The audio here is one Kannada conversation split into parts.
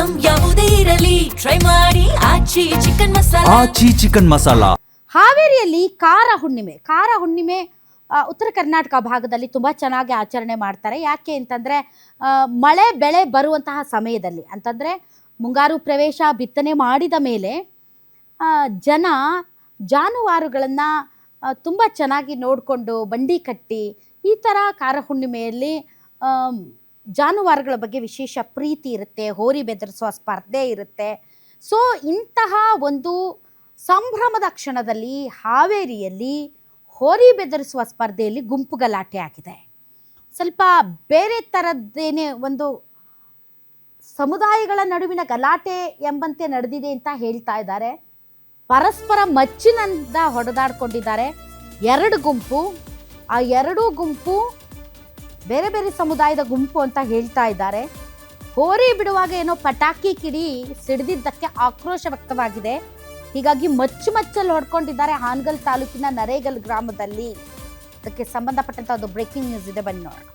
ಐಟಂ ಯಾವುದೇ ಇರಲಿ ಟ್ರೈ ಮಾಡಿ ಆಚಿ ಚಿಕನ್ ಮಸಾಲಾ. ಹಾವೇರಿಯಲ್ಲಿ ಕಾರ ಹುಣ್ಣಿಮೆ ಉತ್ತರ ಕರ್ನಾಟಕ ಭಾಗದಲ್ಲಿ ತುಂಬ ಚೆನ್ನಾಗಿ ಆಚರಣೆ ಮಾಡ್ತಾರೆ. ಯಾಕೆ ಅಂತಂದರೆ ಮಳೆ ಬೆಳೆ ಬರುವಂತಹ ಸಮಯದಲ್ಲಿ ಅಂತಂದರೆ ಮುಂಗಾರು ಪ್ರವೇಶ ಬಿತ್ತನೆ ಮಾಡಿದ ಮೇಲೆ ಜಾನುವಾರುಗಳನ್ನು ತುಂಬ ಚೆನ್ನಾಗಿ ನೋಡಿಕೊಂಡು ಬಂಡಿ ಕಟ್ಟಿ ಈ ಥರ ಕಾರ ಹುಣ್ಣಿಮೆಯಲ್ಲಿ ಜಾನುವಾರುಗಳ ಬಗ್ಗೆ ವಿಶೇಷ ಪ್ರೀತಿ ಇರುತ್ತೆ, ಹೋರಿ ಬೆದರಿಸುವ ಸ್ಪರ್ಧೆ ಇರುತ್ತೆ. ಸೊ ಇಂತಹ ಒಂದು ಸಂಭ್ರಮದ ಕ್ಷಣದಲ್ಲಿ ಹಾವೇರಿಯಲ್ಲಿ ಹೋರಿ ಬೆದರಿಸುವ ಸ್ಪರ್ಧೆಯಲ್ಲಿ ಗುಂಪು ಗಲಾಟೆ ಆಗಿದೆ. ಸ್ವಲ್ಪ ಬೇರೆ ಥರದ್ದೇನೆ ಒಂದು ಸಮುದಾಯಗಳ ನಡುವಿನ ಗಲಾಟೆ ಎಂಬಂತೆ ನಡೆದಿದೆ ಅಂತ ಹೇಳ್ತಾ ಇದ್ದಾರೆ. ಪರಸ್ಪರ ಮಚ್ಚಿನಿಂದ ಹೊಡೆದಾಡ್ಕೊಂಡಿದ್ದಾರೆ ಎರಡು ಗುಂಪು. ಆ ಎರಡೂ ಗುಂಪು ಬೇರೆ ಬೇರೆ ಸಮುದಾಯದ ಗುಂಪು ಅಂತ ಹೇಳ್ತಾ ಇದ್ದಾರೆ. ಹೋರಿ ಬಿಡುವಾಗ ಏನೋ ಪಟಾಕಿ ಕಿಡಿ ಸಿಡಿದಿದ್ದಕ್ಕೆ ಆಕ್ರೋಶ ವ್ಯಕ್ತವಾಗಿದೆ. ಹೀಗಾಗಿ ಮಚ್ಚಲ್ಲಿ ಹೊಡ್ಕೊಂಡಿದ್ದಾರೆ ಹಾನಗಲ್ ತಾಲೂಕಿನ ನರೇಗಲ್ ಗ್ರಾಮದಲ್ಲಿ. ಅದಕ್ಕೆ ಸಂಬಂಧಪಟ್ಟಂತ ಒಂದು ಬ್ರೇಕಿಂಗ್ ನ್ಯೂಸ್ ಇದೆ, ಬನ್ನಿ ನೋಡೋಣ.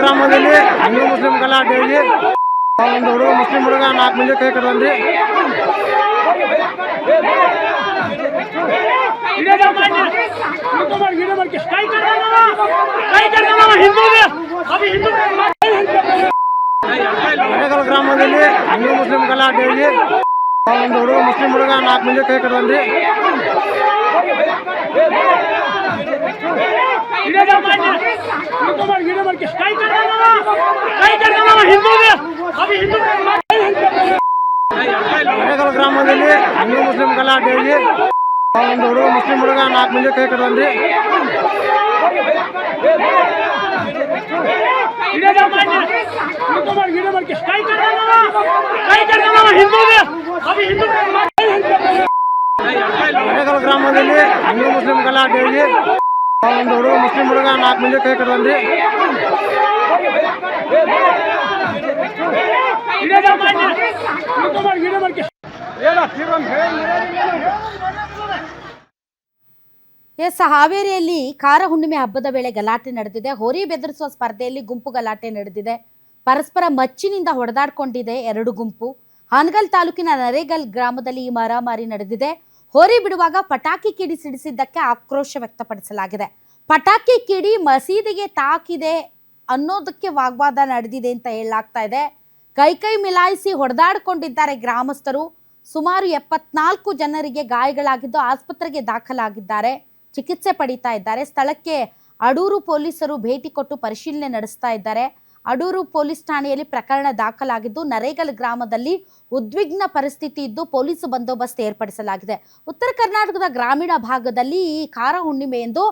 ಗ್ರಾಮದಲ್ಲಿ ಹಿಂದೂ ಮುಸ್ಲಿಂ ಗಲಾಟೆ ಆಗಿ ಒಂದು ಹುಡುಗ ಮುಸ್ಲಿಂ ಹುಡುಗ 4 ಮಂದಿ ಕೈ ಕಡ್ದನ್ರಿ. ಗ್ರಾಮದಲ್ಲಿ ಹಿಂದೂ ಮುಸ್ಲಿಂ ಗಲಾಟೆ ಆಗಿ ಒಂದು ಹುಡುಗ ಮುಸ್ಲಿಂ ಹುಡುಗ 4 ಮಂದಿ ಕೈ ಕಡ್ದನ್ರಿ. ಗ್ರಾಮದಲ್ಲಿ ಹಿಂದೂ ಮುಸ್ಲಿಂ ಗಲಾಟೆ ಆಗಿ ಒಂದು ಹುಡುಗ ಮುಸ್ಲಿಂ ಹುಡುಗ 4 ಮಂದಿ ಕೈ ಕಡ್ದನ್ರಿ. ಗ್ರಾಮದಲ್ಲಿ ಹಿಂದೂ ಮುಸ್ಲಿಂ ಗಲಾಟೆ ಆಗಿ ಒಂದು ಹುಡುಗ ಮುಸ್ಲಿಂ ಹುಡುಗ 4 ಮಂದಿ ಕೈ ಕಡ್ದನ್ರಿ. ಎಸ್, ಹಾವೇರಿಯಲ್ಲಿ ಕಾರ ಹುಣ್ಣಿಮೆ ಹಬ್ಬದ ವೇಳೆ ಗಲಾಟೆ ನಡೆದಿದೆ. ಹೋರಿ ಬೆದರಿಸುವ ಸ್ಪರ್ಧೆಯಲ್ಲಿ ಗುಂಪು ಗಲಾಟೆ ನಡೆದಿದೆ. ಪರಸ್ಪರ ಮಚ್ಚಿನಿಂದ ಹೊಡೆದಾಡ್ಕೊಂಡಿದೆ ಎರಡು ಗುಂಪು. ಹಾನಗಲ್ ತಾಲೂಕಿನ ನರೇಗಲ್ ಗ್ರಾಮದಲ್ಲಿ ಈ ಮಾರಾಮಾರಿ ನಡೆದಿದೆ. ಹೋರಿ ಬಿಡುವಾಗ ಪಟಾಕಿ ಕಿಡಿ ಸಿಡಿಸಿದ್ದಕ್ಕೆ ಆಕ್ರೋಶ ವ್ಯಕ್ತಪಡಿಸಲಾಗಿದೆ. ಪಟಾಕಿ ಕಿಡಿ ಮಸೀದಿಗೆ ತಾಕಿದೆ ಅನ್ನೋದಕ್ಕೆ ವಾಗ್ವಾದ ನಡೆದಿದೆ ಅಂತ ಹೇಳಲಾಗ್ತಾ ಇದೆ. ಕೈ ಮಿಲಾಯಿಸಿ ಹೊಡೆದಾಡ್ಕೊಂಡಿದ್ದಾರೆ ಗ್ರಾಮಸ್ಥರು. ಸುಮಾರು 74 ಜನರಿಗೆ ಗಾಯಗಳಾಗಿದ್ದು ಆಸ್ಪತ್ರೆಗೆ ದಾಖಲಾಗಿದ್ದಾರೆ, ಚಿಕಿತ್ಸೆ ಪಡೀತಾ ಇದ್ದಾರೆ. ಸ್ಥಳಕ್ಕೆ ಅಡೂರು ಪೊಲೀಸರು ಭೇಟಿ ಕೊಟ್ಟು ಪರಿಶೀಲನೆ ನಡೆಸ್ತಾ ಇದ್ದಾರೆ. ಅಡೂರು ಪೊಲೀಸ್ ಠಾಣೆಯಲ್ಲಿ ಪ್ರಕರಣ ದಾಖಲಾಗಿದ್ದು ನರೇಗಲ್ ಗ್ರಾಮದಲ್ಲಿ ಉದ್ವಿಗ್ನ ಪರಿಸ್ಥಿತಿ ಇದ್ದು ಪೊಲೀಸ್ ಬಂದೋಬಸ್ತ್ ಏರ್ಪಡಿಸಲಾಗಿದೆ. ಉತ್ತರ ಕರ್ನಾಟಕದ ಗ್ರಾಮೀಣ ಭಾಗದಲ್ಲಿ ಈ ಕಾರ ಹುಣ್ಣಿಮೆ ಎಂದು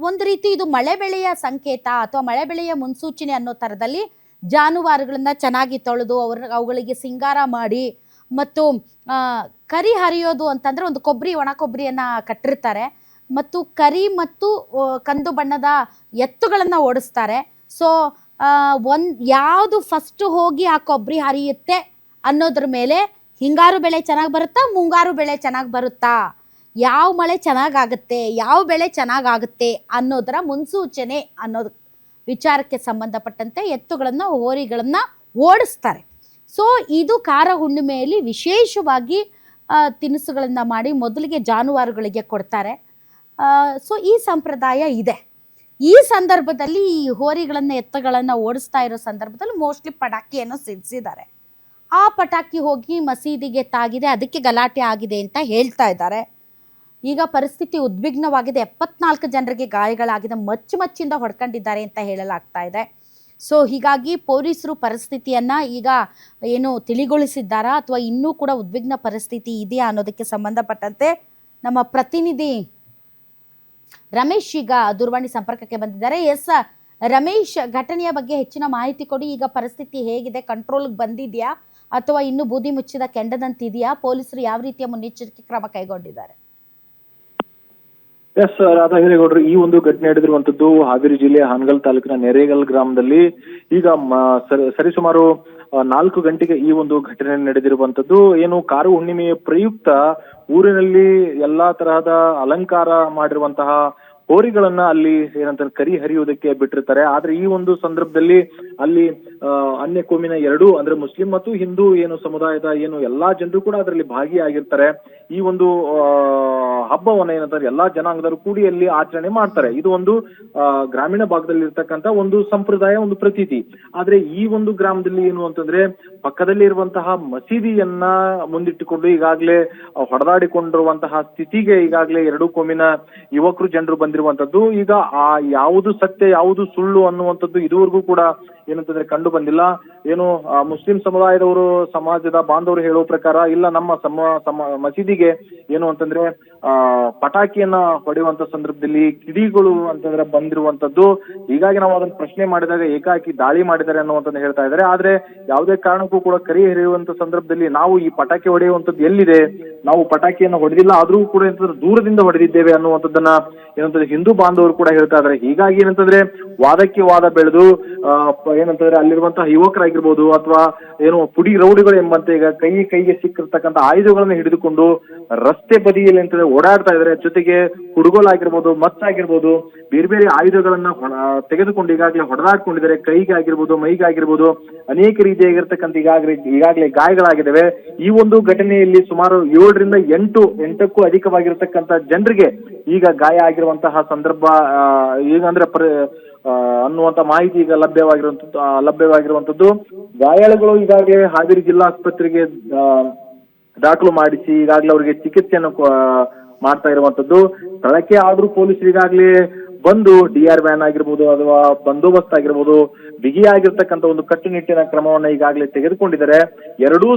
ಒಂದು ರೀತಿ ಇದು ಮಳೆ ಬೆಳೆಯ ಸಂಕೇತ ಅಥವಾ ಮಳೆ ಬೆಳೆಯ ಮುನ್ಸೂಚನೆ ಅನ್ನೋ ಥರದಲ್ಲಿ ಜಾನುವಾರುಗಳನ್ನ ಚೆನ್ನಾಗಿ ತೊಳೆದು ಅವುಗಳಿಗೆ ಸಿಂಗಾರ ಮಾಡಿ ಮತ್ತು ಕರಿ ಹರಿಯೋದು ಅಂತಂದರೆ ಒಂದು ಒಣ ಕೊಬ್ಬರಿಯನ್ನು ಕಟ್ಟಿರ್ತಾರೆ ಮತ್ತು ಕರಿ ಮತ್ತು ಕಂದು ಬಣ್ಣದ ಎತ್ತುಗಳನ್ನು ಓಡಿಸ್ತಾರೆ. ಸೊ ಯಾವುದು ಫಸ್ಟ್ ಹೋಗಿ ಆ ಕೊಬ್ಬರಿ ಹರಿಯುತ್ತೆ ಅನ್ನೋದ್ರ ಮೇಲೆ ಹಿಂಗಾರು ಬೆಳೆ ಚೆನ್ನಾಗಿ ಬರುತ್ತಾ ಮುಂಗಾರು ಬೆಳೆ ಚೆನ್ನಾಗಿ ಬರುತ್ತಾ, ಯಾವ ಮಳೆ ಚೆನ್ನಾಗಾಗುತ್ತೆ, ಯಾವ ಬೆಳೆ ಚೆನ್ನಾಗಾಗುತ್ತೆ ಅನ್ನೋದರ ಮುನ್ಸೂಚನೆ ಅನ್ನೋದು ವಿಚಾರಕ್ಕೆ ಸಂಬಂಧಪಟ್ಟಂತೆ ಎತ್ತುಗಳನ್ನು ಹೋರಿಗಳನ್ನು ಓಡಿಸ್ತಾರೆ. ಸೊ ಇದು ಕಾರ ಹುಣ್ಣಿಮೆಯಲ್ಲಿ ವಿಶೇಷವಾಗಿ ತಿನಿಸುಗಳನ್ನು ಮಾಡಿ ಮೊದಲಿಗೆ ಜಾನುವಾರುಗಳಿಗೆ ಕೊಡ್ತಾರೆ. ಸೊ ಈ ಸಂಪ್ರದಾಯ ಇದೆ. ಈ ಸಂದರ್ಭದಲ್ಲಿ ಈ ಹೋರಿಗಳನ್ನು ಎತ್ತುಗಳನ್ನು ಓಡಿಸ್ತಾ ಇರೋ ಸಂದರ್ಭದಲ್ಲಿ ಮೋಸ್ಟ್ಲಿ ಪಟಾಕಿಯನ್ನು ಸಿಡಿಸಿದ್ದಾರೆ. ಆ ಪಟಾಕಿ ಹೋಗಿ ಮಸೀದಿಗೆ ತಾಗಿದೆ, ಅದಕ್ಕೆ ಗಲಾಟೆ ಆಗಿದೆ ಅಂತ ಹೇಳ್ತಾ ಇದ್ದಾರೆ. ಈಗ ಪರಿಸ್ಥಿತಿ ಉದ್ವಿಗ್ನವಾಗಿದೆ. 74 ಜನರಿಗೆ ಗಾಯಗಳಾಗಿದೆ, ಮಚ್ಚಿಂದ ಹೊಡ್ಕೊಂಡಿದ್ದಾರೆ ಅಂತ ಹೇಳಲಾಗ್ತಾ ಇದೆ. ಸೊ ಹೀಗಾಗಿ ಪೊಲೀಸರು ಪರಿಸ್ಥಿತಿಯನ್ನು ಈಗ ಏನು ತಿಳಿಗೊಳಿಸಿದ್ದಾರಾ ಅಥವಾ ಇನ್ನೂ ಕೂಡ ಉದ್ವಿಗ್ನ ಪರಿಸ್ಥಿತಿ ಇದೆಯಾ ಅನ್ನೋದಕ್ಕೆ ಸಂಬಂಧಪಟ್ಟಂತೆ ನಮ್ಮ ಪ್ರತಿನಿಧಿ ರಮೇಶ್ ಈಗ ದೂರವಾಣಿ ಸಂಪರ್ಕಕ್ಕೆ ಬಂದಿದ್ದಾರೆ. ಎಸ್ ರಮೇಶ್, ಘಟನೆಯ ಬಗ್ಗೆ ಹೆಚ್ಚಿನ ಮಾಹಿತಿ ಕೊಡಿ. ಈಗ ಪರಿಸ್ಥಿತಿ ಹೇಗಿದೆ? ಕಂಟ್ರೋಲ್ಗೆ ಬಂದಿದೆಯಾ ಅಥವಾ ಇನ್ನೂ ಬೂದಿ ಮುಚ್ಚಿದ ಕೆಂಡದಂತಿದೆಯಾ? ಪೊಲೀಸರು ಯಾವ ರೀತಿಯ ಮುನ್ನೆಚ್ಚರಿಕೆ ಕ್ರಮ ಕೈಗೊಂಡಿದ್ದಾರೆ? ಎಸ್ ರಾಧಾ ಹಿರೇಗೌಡರು, ಈ ಒಂದು ಘಟನೆ ನಡೆದಿರುವಂತದ್ದು ಹಾವೇರಿ ಜಿಲ್ಲೆಯ ಹಾನಗಲ್ ತಾಲೂಕಿನ ನೆರೇಗಲ್ ಗ್ರಾಮದಲ್ಲಿ. ಈಗ ಸರಿಸುಮಾರು 4 ಗಂಟೆಗೆ ಈ ಒಂದು ಘಟನೆ ನಡೆದಿರುವಂತದ್ದು. ಏನು ಕಾರು ಹುಣ್ಣಿಮೆಯ ಪ್ರಯುಕ್ತ ಊರಿನಲ್ಲಿ ಎಲ್ಲಾ ತರಹದ ಅಲಂಕಾರ ಮಾಡಿರುವಂತಹ ಹೋರಿಗಳನ್ನ ಅಲ್ಲಿ ಏನಂತ ಕರಿ ಹರಿಯುವುದಕ್ಕೆ ಬಿಟ್ಟಿರ್ತಾರೆ. ಆದ್ರೆ ಈ ಒಂದು ಸಂದರ್ಭದಲ್ಲಿ ಅಲ್ಲಿ ಅನ್ಯ ಕೋಮಿನ ಎರಡು ಅಂದ್ರೆ ಮುಸ್ಲಿಂ ಮತ್ತು ಹಿಂದೂ ಏನು ಸಮುದಾಯದ ಏನು ಎಲ್ಲಾ ಜನರು ಕೂಡ ಅದರಲ್ಲಿ ಭಾಗಿಯಾಗಿರ್ತಾರೆ. ಈ ಒಂದು ಹಬ್ಬವನ್ನ ಏನಂತಾರೆ ಎಲ್ಲಾ ಜನಾಂಗದವರು ಕೂಡಿ ಅಲ್ಲಿ ಆಚರಣೆ ಮಾಡ್ತಾರೆ. ಇದು ಒಂದು ಗ್ರಾಮೀಣ ಭಾಗದಲ್ಲಿ ಇರ್ತಕ್ಕಂತ ಒಂದು ಸಂಪ್ರದಾಯ, ಒಂದು ಪ್ರತೀತಿ. ಆದ್ರೆ ಈ ಒಂದು ಗ್ರಾಮದಲ್ಲಿ ಏನು ಅಂತಂದ್ರೆ ಪಕ್ಕದಲ್ಲಿ ಇರುವಂತಹ ಮಸೀದಿಯನ್ನ ಮುಂದಿಟ್ಟುಕೊಂಡು ಈಗಾಗಲೇ ಹೊಡೆದಾಡಿಕೊಂಡಿರುವಂತಹ ಸ್ಥಿತಿಗೆ ಈಗಾಗಲೇ ಎರಡೂ ಕೋಮಿನ ಯುವಕರು ಜನರು ಬಂದಿರುವಂತದ್ದು. ಈಗ ಆ ಯಾವುದು ಸತ್ಯ ಯಾವುದು ಸುಳ್ಳು ಅನ್ನುವಂಥದ್ದು ಇದುವರೆಗೂ ಕೂಡ ಏನಂತಂದ್ರೆ ಕಂಡು ಬಂದಿಲ್ಲ. ಏನು ಮುಸ್ಲಿಂ ಸಮುದಾಯದವರು ಸಮಾಜದ ಬಾಂಧವರು ಹೇಳುವ ಪ್ರಕಾರ ಇಲ್ಲ, ನಮ್ಮ ಮಸೀದಿಗೆ ಏನು ಅಂತಂದ್ರೆ ಪಟಾಕಿಯನ್ನ ಹೊಡೆಯುವಂತ ಸಂದರ್ಭದಲ್ಲಿ ಕಿಡಿಗಳು ಅಂತಂದ್ರೆ ಬಂದಿರುವಂತದ್ದು. ಹೀಗಾಗಿ ನಾವು ಅದನ್ನ ಪ್ರಶ್ನೆ ಮಾಡಿದಾಗ ಏಕಾಏಕಿ ದಾಳಿ ಮಾಡಿದ್ದಾರೆ ಅನ್ನುವಂಥದ್ದು ಹೇಳ್ತಾ ಇದ್ದಾರೆ. ಆದ್ರೆ ಯಾವುದೇ ಕಾರಣಕ್ಕೂ ಕೂಡ ಕರಿ ಹರಿಯುವಂತ ಸಂದರ್ಭದಲ್ಲಿ ನಾವು ಈ ಪಟಾಕಿ ಹೊಡೆಯುವಂಥದ್ದು ಎಲ್ಲಿದೆ, ನಾವು ಪಟಾಕಿಯನ್ನು ಹೊಡೆದಿಲ್ಲ, ಆದ್ರೂ ಕೂಡ ಏನಂತಂದ್ರೆ ದೂರದಿಂದ ಹೊಡೆದಿದ್ದೇವೆ ಅನ್ನುವಂಥದ್ದನ್ನ ಏನಂತಂದ್ರೆ ಹಿಂದೂ ಬಾಂಧವರು ಕೂಡ ಹೇಳ್ತಾ ಇದ್ದಾರೆ. ಹೀಗಾಗಿ ಏನಂತಂದ್ರೆ ವಾದಕ್ಕೆ ವಾದ ಬೆಳೆದು ಏನಂತಂದ್ರೆ ಅಲ್ಲಿರುವಂತಹ ಯುವಕರಾಗಿರ್ಬೋದು ಅಥವಾ ಏನು ಪುಡಿ ರೌಡಿಗಳು ಎಂಬಂತೆ ಈಗ ಕೈಗೆ ಸಿಕ್ಕಿರ್ತಕ್ಕಂಥ ಆಯುಧಗಳನ್ನ ಹಿಡಿದುಕೊಂಡು ರಸ್ತೆ ಬದಿಯಲ್ಲಿ ಅಂತಂದ್ರೆ ಓಡಾಡ್ತಾ ಇದ್ದಾರೆ. ಜೊತೆಗೆ ಹುಡುಗೋಲಾಗಿರ್ಬೋದು, ಮಚ್ಚಾಗಿರ್ಬೋದು, ಬೇರೆ ಬೇರೆ ಆಯುಧಗಳನ್ನ ತೆಗೆದುಕೊಂಡು ಈಗಾಗಲೇ ಹೊಡೆದಾಡ್ಕೊಂಡಿದ್ದಾರೆ. ಕೈಗೆ ಆಗಿರ್ಬೋದು, ಮೈಗೆ ಆಗಿರ್ಬೋದು, ಅನೇಕ ರೀತಿಯಾಗಿರ್ತಕ್ಕಂಥ ಈಗಾಗಲೇ ಗಾಯಗಳಾಗಿದ್ದಾವೆ. ಈ ಒಂದು ಘಟನೆಯಲ್ಲಿ ಸುಮಾರು 7ರಿಂದ 8ಕ್ಕೂ ಅಧಿಕವಾಗಿರ್ತಕ್ಕಂಥ ಜನರಿಗೆ ಈಗ ಗಾಯ ಆಗಿರುವಂತಹ ಸಂದರ್ಭ ಈಗ ಅಂದ್ರೆ ಅನ್ನುವಂತ ಮಾಹಿತಿ ಈಗ ಲಭ್ಯವಾಗಿರುವಂತದ್ದು. ಗಾಯಾಳುಗಳು ಈಗಾಗಲೇ ಹಾವೇರಿ ಜಿಲ್ಲಾ ಆಸ್ಪತ್ರೆಗೆ ದಾಖಲು ಮಾಡಿಸಿ ಈಗಾಗಲೇ ಅವರಿಗೆ ಚಿಕಿತ್ಸೆಯನ್ನು ಮಾಡ್ತಾ ಇರುವಂತದ್ದು. ಸ್ಥಳಕ್ಕೆ ಆದ್ರೂ ಪೊಲೀಸರು ಈಗಾಗಲೇ ಬಂದು DR ವ್ಯಾನ್ ಆಗಿರ್ಬೋದು ಅಥವಾ ಬಂದೋಬಸ್ತ್ ಆಗಿರ್ಬೋದು ಬಿಗಿಯಾಗಿರ್ತಕ್ಕಂಥ ಒಂದು ಕಟ್ಟುನಿಟ್ಟಿನ ಕ್ರಮವನ್ನ ಈಗಾಗಲೇ ತೆಗೆದುಕೊಂಡಿದ್ದಾರೆ. ಎರಡೂ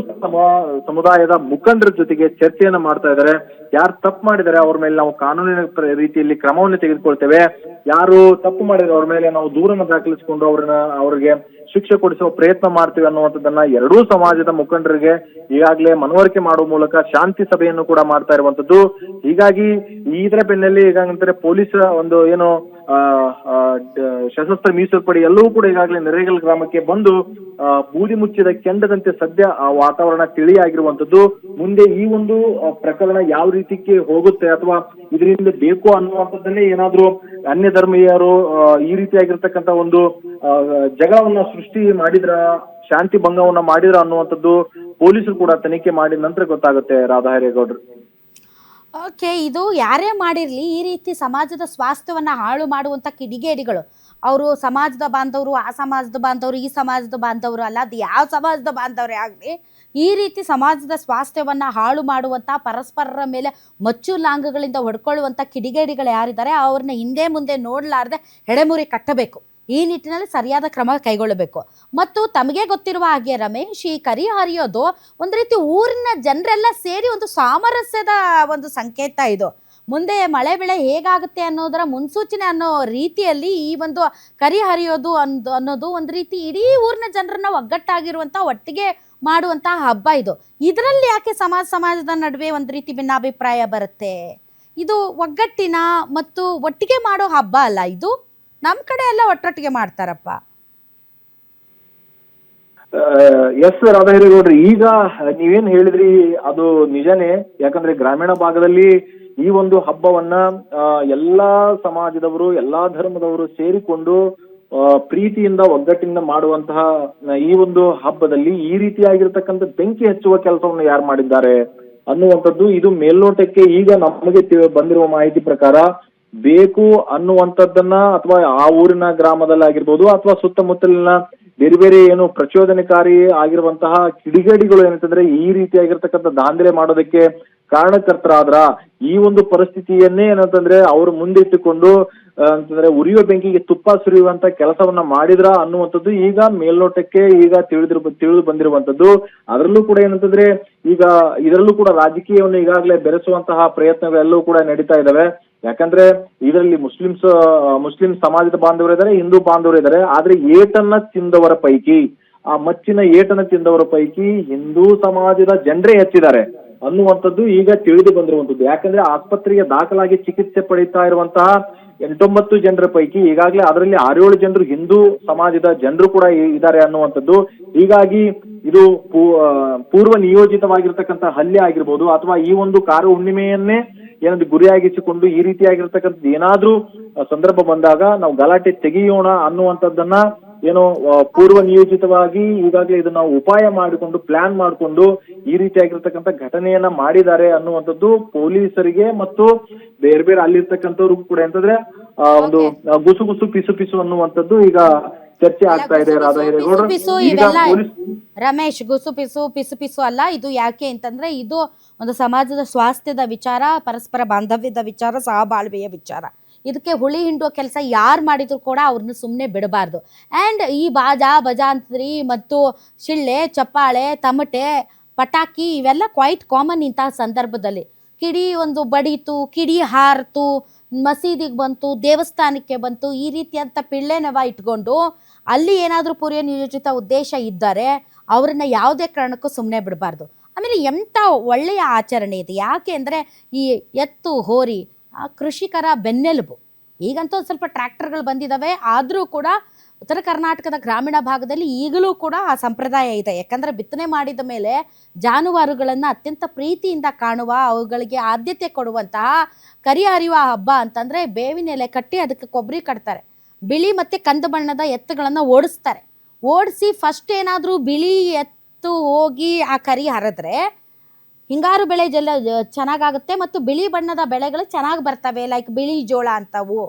ಸಮುದಾಯದ ಮುಖಂಡರ ಜೊತೆಗೆ ಚರ್ಚೆಯನ್ನ ಮಾಡ್ತಾ ಇದ್ದಾರೆ. ಯಾರು ತಪ್ಪು ಮಾಡಿದರೆ ಅವ್ರ ಮೇಲೆ ನಾವು ಕಾನೂನಿನ ರೀತಿಯಲ್ಲಿ ಕ್ರಮವನ್ನು ತೆಗೆದುಕೊಳ್ತೇವೆ, ಯಾರು ತಪ್ಪು ಮಾಡಿದ್ರೆ ಅವ್ರ ಮೇಲೆ ನಾವು ದೂರನ್ನು ದಾಖಲಿಸಿಕೊಂಡು ಅವ್ರಿಗೆ ಶಿಕ್ಷೆ ಕೊಡಿಸುವ ಪ್ರಯತ್ನ ಮಾಡ್ತೀವಿ ಅನ್ನುವಂಥದ್ದನ್ನ ಎರಡೂ ಸಮಾಜದ ಮುಖಂಡರಿಗೆ ಈಗಾಗಲೇ ಮನವರಿಕೆ ಮಾಡುವ ಮೂಲಕ ಶಾಂತಿ ಸಭೆಯನ್ನು ಕೂಡ ಮಾಡ್ತಾ ಇರುವಂತದ್ದು. ಹೀಗಾಗಿ ಇದರ ಬೆನ್ನಲ್ಲಿ ಈಗಾಗಂತಾರೆ ಪೊಲೀಸರ ಒಂದು ಏನು ಸಶಸ್ತ್ರ ಮೀಸಲು ಪಡೆ ಎಲ್ಲವೂ ಕೂಡ ಈಗಾಗಲೇ ನೆರೇಗಲ್ ಗ್ರಾಮಕ್ಕೆ ಬಂದು ಬೂದಿ ಮುಚ್ಚಿದ ಕೆಂಡದಂತೆ ಸದ್ಯ ಆ ವಾತಾವರಣ ತಿಳಿಯಾಗಿರುವಂತದ್ದು. ಮುಂದೆ ಈ ಒಂದು ಪ್ರಕರಣ ಯಾವ ರೀತಿಗೆ ಹೋಗುತ್ತೆ ಅಥವಾ ಇದರಿಂದ ಬೇಕು ಅನ್ನುವಂಥದ್ದನ್ನೇ ಏನಾದ್ರೂ ಅನ್ಯ ಧರ್ಮೀಯರು ಈ ರೀತಿಯಾಗಿರ್ತಕ್ಕಂಥ ಒಂದು ಜಗಳವನ್ನ ಸೃಷ್ಟಿ ಮಾಡಿದ್ರ, ಶಾಂತಿ ಭಂಗವನ್ನ ಮಾಡಿದ್ರ ಅನ್ನುವಂಥದ್ದು ಪೊಲೀಸರು ಕೂಡ ತನಿಖೆ ಮಾಡಿದ ನಂತರ ಗೊತ್ತಾಗುತ್ತೆ. ರಾಧಾ ಹಿರೇಗೌಡರು, ಓಕೆ, ಇದು ಯಾರೇ ಮಾಡಿರಲಿ ಈ ರೀತಿ ಸಮಾಜದ ಸ್ವಾಸ್ಥ್ಯವನ್ನು ಹಾಳು ಮಾಡುವಂಥ ಕಿಡಿಗೇಡಿಗಳು ಅವರು ಸಮಾಜದ ಬಾಂಧವರು, ಆ ಸಮಾಜದ ಬಾಂಧವರು, ಈ ಸಮಾಜದ ಬಾಂಧವರು ಅಲ್ಲ, ಅದು ಯಾವ ಸಮಾಜದ ಬಾಂಧವರೇ ಆಗಲಿ ಈ ರೀತಿ ಸಮಾಜದ ಸ್ವಾಸ್ಥ್ಯವನ್ನು ಹಾಳು ಮಾಡುವಂಥ, ಪರಸ್ಪರರ ಮೇಲೆ ಮಚ್ಚು ಲಾಂಗಗಳಿಂದ ಹೊಡ್ಕೊಳ್ಳುವಂಥ ಕಿಡಿಗೇಡಿಗಳು ಯಾರಿದ್ದಾರೆ ಅವ್ರನ್ನ ಹಿಂದೆ ಮುಂದೆ ನೋಡಲಾರ್ದೆ ಹೆಡೆಮುರಿ ಕಟ್ಟಬೇಕು. ಈ ನಿಟ್ಟಿನಲ್ಲಿ ಸರಿಯಾದ ಕ್ರಮ ಕೈಗೊಳ್ಳಬೇಕು. ಮತ್ತು ತಮಗೆ ಗೊತ್ತಿರುವ ಹಾಗೆ ರಮೇಶ್, ಈ ಕರಿ ಹರಿಯೋದು ಒಂದು ರೀತಿ ಊರಿನ ಜನರೆಲ್ಲ ಸೇರಿ ಒಂದು ಸಾಮರಸ್ಯದ ಒಂದು ಸಂಕೇತ. ಇದು ಮುಂದೆ ಮಳೆ ಬೆಳೆ ಹೇಗಾಗುತ್ತೆ ಅನ್ನೋದರ ಮುನ್ಸೂಚನೆ ಅನ್ನೋ ರೀತಿಯಲ್ಲಿ ಈ ಒಂದು ಕರಿ ಹರಿಯೋದು ಅನ್ನೋದು ಒಂದು ರೀತಿ ಇಡೀ ಊರಿನ ಜನರನ್ನ ಒಗ್ಗಟ್ಟಾಗಿರುವಂಥ, ಒಟ್ಟಿಗೆ ಮಾಡುವಂಥ ಹಬ್ಬ ಇದು. ಇದರಲ್ಲಿ ಯಾಕೆ ಸಮಾಜದ ನಡುವೆ ಒಂದು ರೀತಿ ಭಿನ್ನಾಭಿಪ್ರಾಯ ಬರುತ್ತೆ? ಇದು ಒಗ್ಗಟ್ಟಿನ ಮತ್ತು ಒಟ್ಟಿಗೆ ಮಾಡೋ ಹಬ್ಬ ಅಲ್ಲ ಇದು. ನಮ್ ಕಡೆ ಎಲ್ಲ ಒಟ್ಟೊಟ್ಟಿಗೆ ಮಾಡ್ತಾರಪ್ಪ. ಎಸ್ ರಾಧಾ ಹಿರೇಗೌಡ್ರಿ, ಈಗ ನೀವೇನ್ ಹೇಳಿದ್ರಿ ಅದು ನಿಜನೇ. ಯಾಕಂದ್ರೆ ಗ್ರಾಮೀಣ ಭಾಗದಲ್ಲಿ ಈ ಒಂದು ಹಬ್ಬವನ್ನ ಎಲ್ಲಾ ಸಮಾಜದವರು, ಎಲ್ಲಾ ಧರ್ಮದವರು ಸೇರಿಕೊಂಡು ಪ್ರೀತಿಯಿಂದ ಒಗ್ಗಟ್ಟಿನಿಂದ ಮಾಡುವಂತಹ ಈ ಒಂದು ಹಬ್ಬದಲ್ಲಿ ಈ ರೀತಿಯಾಗಿರ್ತಕ್ಕಂಥ ಬೆಂಕಿ ಹಚ್ಚುವ ಕೆಲಸವನ್ನು ಯಾರು ಮಾಡಿದ್ದಾರೆ ಅನ್ನುವಂಥದ್ದು ಇದು ಮೇಲ್ನೋಟಕ್ಕೆ ಈಗ ನಮಗೆ ಬಂದಿರುವ ಮಾಹಿತಿ ಪ್ರಕಾರ ಬೇಕು ಅನ್ನುವಂಥದ್ದನ್ನ ಅಥವಾ ಆ ಊರಿನ ಗ್ರಾಮದಲ್ಲಾಗಿರ್ಬೋದು ಅಥವಾ ಸುತ್ತಮುತ್ತಲಿನ ಬೇರೆ ಬೇರೆ ಏನು ಪ್ರಚೋದನಕಾರಿ ಆಗಿರುವಂತಹ ಕಿಡಿಗೇಡಿಗಳು ಏನಂತಂದ್ರೆ ಈ ರೀತಿಯಾಗಿರ್ತಕ್ಕಂಥ ದಾಂಧಲೆ ಮಾಡೋದಕ್ಕೆ ಕಾರಣಕರ್ತರಾದ್ರ ಈ ಒಂದು ಪರಿಸ್ಥಿತಿಯನ್ನೇ ಏನಂತಂದ್ರೆ ಅವರು ಮುಂದಿಟ್ಟುಕೊಂಡು ಅಂತಂದ್ರೆ ಉರಿಯುವ ಬೆಂಕಿಗೆ ತುಪ್ಪ ಸುರಿಯುವಂತ ಕೆಲಸವನ್ನ ಮಾಡಿದ್ರ ಅನ್ನುವಂಥದ್ದು ಈಗ ಮೇಲ್ನೋಟಕ್ಕೆ ಈಗ ತಿಳಿದು ಬಂದಿರುವಂತದ್ದು. ಅದರಲ್ಲೂ ಕೂಡ ಏನಂತಂದ್ರೆ ಈಗ ಇದರಲ್ಲೂ ಕೂಡ ರಾಜಕೀಯವನ್ನು ಈಗಾಗಲೇ ಬೆರೆಸುವಂತಹ ಪ್ರಯತ್ನಗಳೆಲ್ಲವೂ ಕೂಡ ನಡೀತಾ ಇದಾವೆ. ಯಾಕಂದ್ರೆ ಇದರಲ್ಲಿ ಮುಸ್ಲಿಂ ಸಮಾಜದ ಬಾಂಧವರು ಇದ್ದಾರೆ, ಹಿಂದೂ ಬಾಂಧವರು ಇದ್ದಾರೆ. ಆದ್ರೆ ಏಟನ್ನ ತಿಂದವರ ಪೈಕಿ ಆ ಮಚ್ಚಿನ ಏಟನ್ನ ತಿಂದವರ ಪೈಕಿ ಹಿಂದೂ ಸಮಾಜದ ಜನರೇ ಹೆಚ್ಚಿದ್ದಾರೆ ಅನ್ನುವಂಥದ್ದು ಈಗ ತಿಳಿದು ಬಂದಿರುವಂತದ್ದು. ಯಾಕಂದ್ರೆ ಆಸ್ಪತ್ರೆಗೆ ದಾಖಲಾಗಿ ಚಿಕಿತ್ಸೆ ಪಡೀತಾ ಇರುವಂತಹ 8-9 ಜನರ ಪೈಕಿ ಈಗಾಗಲೇ ಅದರಲ್ಲಿ 6-7 ಜನರು ಹಿಂದೂ ಸಮಾಜದ ಜನರು ಕೂಡ ಇದ್ದಾರೆ ಅನ್ನುವಂಥದ್ದು. ಹೀಗಾಗಿ ಇದು ಪೂರ್ವ ನಿಯೋಜಿತವಾಗಿರ್ತಕ್ಕಂಥ ಹಲ್ಲೆ ಆಗಿರ್ಬೋದು ಅಥವಾ ಈ ಒಂದು ಕಾರ ಹುಣ್ಣಿಮೆಯನ್ನೇ ಏನಾದ್ರು ಗುರಿಯಾಗಿಸಿಕೊಂಡು ಈ ರೀತಿಯಾಗಿರ್ತಕ್ಕಂಥದ್ದು ಏನಾದ್ರೂ ಸಂದರ್ಭ ಬಂದಾಗ ನಾವು ಗಲಾಟೆ ತೆಗೆಯೋಣ ಅನ್ನುವಂಥದ್ದನ್ನ ಏನೋ ಪೂರ್ವ ನಿಯೋಜಿತವಾಗಿ ಈಗಾಗಲೇ ಇದನ್ನ ಉಪಾಯ ಮಾಡಿಕೊಂಡು ಪ್ಲಾನ್ ಮಾಡಿಕೊಂಡು ಈ ರೀತಿಯಾಗಿರ್ತಕ್ಕಂಥ ಘಟನೆಯನ್ನ ಮಾಡಿದ್ದಾರೆ ಅನ್ನುವಂಥದ್ದು ಪೊಲೀಸರಿಗೆ ಮತ್ತು ಬೇರೆ ಬೇರೆ ಅಲ್ಲಿರ್ತಕ್ಕಂಥವ್ರಿಗೂ ಕೂಡ ಅಂತಂದ್ರೆ ಒಂದು ಗುಸು ಪಿಸು ಅನ್ನುವಂಥದ್ದು ಈಗ ಚರ್ಚೆ ಆಗ್ತಾ ಇದೆ. ರಮೇಶ್, ಗುಸು ಪಿಸು ಅಲ್ಲ, ಇದು ಯಾಕೆ ಅಂತಂದ್ರೆ ಇದು ಒಂದು ಸಮಾಜದ ಸ್ವಾಸ್ಥ್ಯದ ವಿಚಾರ, ಪರಸ್ಪರ ಬಾಂಧವ್ಯದ ವಿಚಾರ, ಸಹಬಾಳ್ವೆಯ ವಿಚಾರ. ಇದಕ್ಕೆ ಹುಳಿ ಹಿಂಡುವ ಕೆಲಸ ಯಾರು ಮಾಡಿದ್ರು ಕೂಡ ಅವ್ರನ್ನ ಸುಮ್ಮನೆ ಬಿಡಬಾರ್ದು. ಆ್ಯಂಡ್ ಈ ಬಜಾ ಅಂತ್ರಿ ಮತ್ತು ಶಿಳ್ಳೆ, ಚಪ್ಪಾಳೆ, ತಮಟೆ, ಪಟಾಕಿ ಇವೆಲ್ಲ ಕ್ವೈಟ್ ಕಾಮನ್ ಇಂತಹ ಸಂದರ್ಭದಲ್ಲಿ. ಕಿಡಿ ಒಂದು ಬಡೀತು, ಕಿಡಿ ಹಾರ್ತು, ಮಸೀದಿಗೆ ಬಂತು, ದೇವಸ್ಥಾನಕ್ಕೆ ಬಂತು, ಈ ರೀತಿಯಂಥ ಪಿಳ್ಳೆನವ ಇಟ್ಕೊಂಡು ಅಲ್ಲಿ ಏನಾದರೂ ಪೂರ್ವ ನಿಯೋಜಿತ ಉದ್ದೇಶ ಇದ್ದರೆ ಅವ್ರನ್ನ ಯಾವುದೇ ಕಾರಣಕ್ಕೂ ಸುಮ್ಮನೆ ಬಿಡಬಾರ್ದು. ಆಮೇಲೆ ಎಂಥ ಒಳ್ಳೆಯ ಆಚರಣೆ ಇದೆ. ಯಾಕೆ ಅಂದರೆ ಈ ಎತ್ತು ಹೋರಿ ಕೃಷಿಕರ ಬೆನ್ನೆಲುಬು. ಈಗಂತೂ ಸ್ವಲ್ಪ ಟ್ರ್ಯಾಕ್ಟರ್ಗಳು ಬಂದಿದ್ದಾವೆ, ಆದರೂ ಕೂಡ ಉತ್ತರ ಕರ್ನಾಟಕದ ಗ್ರಾಮೀಣ ಭಾಗದಲ್ಲಿ ಈಗಲೂ ಕೂಡ ಆ ಸಂಪ್ರದಾಯ ಇದೆ. ಯಾಕಂದರೆ ಬಿತ್ತನೆ ಮಾಡಿದ ಮೇಲೆ ಜಾನುವಾರುಗಳನ್ನು ಅತ್ಯಂತ ಪ್ರೀತಿಯಿಂದ ಕಾಣುವ, ಅವುಗಳಿಗೆ ಆದ್ಯತೆ ಕೊಡುವಂತಹ ಕರಿ ಹರಿಯುವ ಹಬ್ಬ ಅಂತಂದರೆ ಬೇವಿನ ಎಲೆ ಕಟ್ಟಿ ಅದಕ್ಕೆ ಕೊಬ್ಬರಿ ಕಟ್ತಾರೆ. ಬಿಳಿ ಮತ್ತು ಕಂದು ಬಣ್ಣದ ಎತ್ತುಗಳನ್ನು ಓಡಿಸ್ತಾರೆ. ಓಡಿಸಿ ಫಸ್ಟ್ ಏನಾದರೂ ಬಿಳಿ ಎತ್ತು ಹೋಗಿ ಆ ಕರಿ ಹರಿದ್ರೆ ಹಿಂಗಾರು ಬೆಳೆ ಚೆನ್ನಾಗಾಗುತ್ತೆ ಮತ್ತು ಬಿಳಿ ಬಣ್ಣದ ಬೆಳೆಗಳು ಚೆನ್ನಾಗಿ ಬರ್ತವೆ, ಲೈಕ್ ಬಿಳಿ ಜೋಳ ಅಂತವು.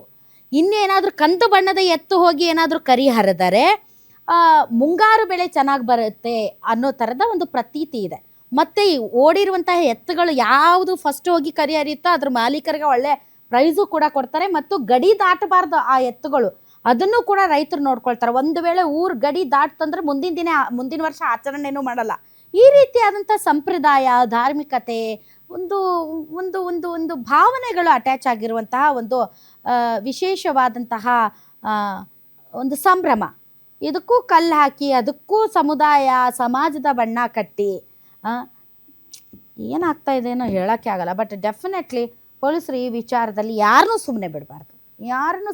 ಇನ್ನೇನಾದರೂ ಕಂದು ಬಣ್ಣದ ಎತ್ತು ಹೋಗಿ ಏನಾದರೂ ಕರಿ ಹರಿದರೆ ಮುಂಗಾರು ಬೆಳೆ ಚೆನ್ನಾಗಿ ಬರುತ್ತೆ ಅನ್ನೋ ಥರದ ಒಂದು ಪ್ರತೀತಿ ಇದೆ. ಮತ್ತು ಓಡಿರುವಂತಹ ಎತ್ತುಗಳು ಯಾವುದು ಫಸ್ಟ್ ಹೋಗಿ ಕರಿ ಹರಿಯುತ್ತೋ ಅದ್ರ ಮಾಲೀಕರಿಗೆ ಒಳ್ಳೆ ಪ್ರೈಸು ಕೂಡ ಕೊಡ್ತಾರೆ. ಮತ್ತು ಗಡಿ ದಾಟಬಾರ್ದು ಆ ಎತ್ತುಗಳು, ಅದನ್ನು ಕೂಡ ರೈತರು ನೋಡ್ಕೊಳ್ತಾರೆ. ಒಂದು ವೇಳೆ ಗಡಿ ದಾಟ್ತಂದ್ರೆ ಮುಂದಿನ ವರ್ಷ ಆಚರಣೆನೂ ಮಾಡಲ್ಲ. ಈ ರೀತಿಯಾದಂಥ ಸಂಪ್ರದಾಯ, ಧಾರ್ಮಿಕತೆ, ಒಂದು ಒಂದು ಒಂದು ಒಂದು ಭಾವನೆಗಳು ಅಟ್ಯಾಚ್ ಆಗಿರುವಂತಹ ಒಂದು ವಿಶೇಷವಾದಂತಹ ಒಂದು ಸಂಭ್ರಮ. ಇದಕ್ಕೂ ಕಲ್ಲು ಹಾಕಿ ಅದಕ್ಕೂ ಸಮುದಾಯ ಸಮಾಜದ ಬಣ್ಣ ಕಟ್ಟಿ ಏನಾಗ್ತಾ ಇದೆನೋ ಹೇಳೋಕ್ಕೆ ಆಗಲ್ಲ. ಬಟ್ ಡೆಫಿನೆಟ್ಲಿ ಪೊಲೀಸರು ಈ ವಿಚಾರದಲ್ಲಿ ಯಾರನ್ನೂ ಸುಮ್ಮನೆ ಬಿಡಬಾರ್ದು. ಯಾರನ್ನೂ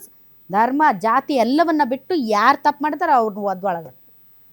ಧರ್ಮ ಜಾತಿ ಎಲ್ಲವನ್ನ ಬಿಟ್ಟು ಯಾರು ತಪ್ಪು ಮಾಡ್ತಾರೋ ಅವ್ರನ್ನ ಒದ್ದೊಳಗೆ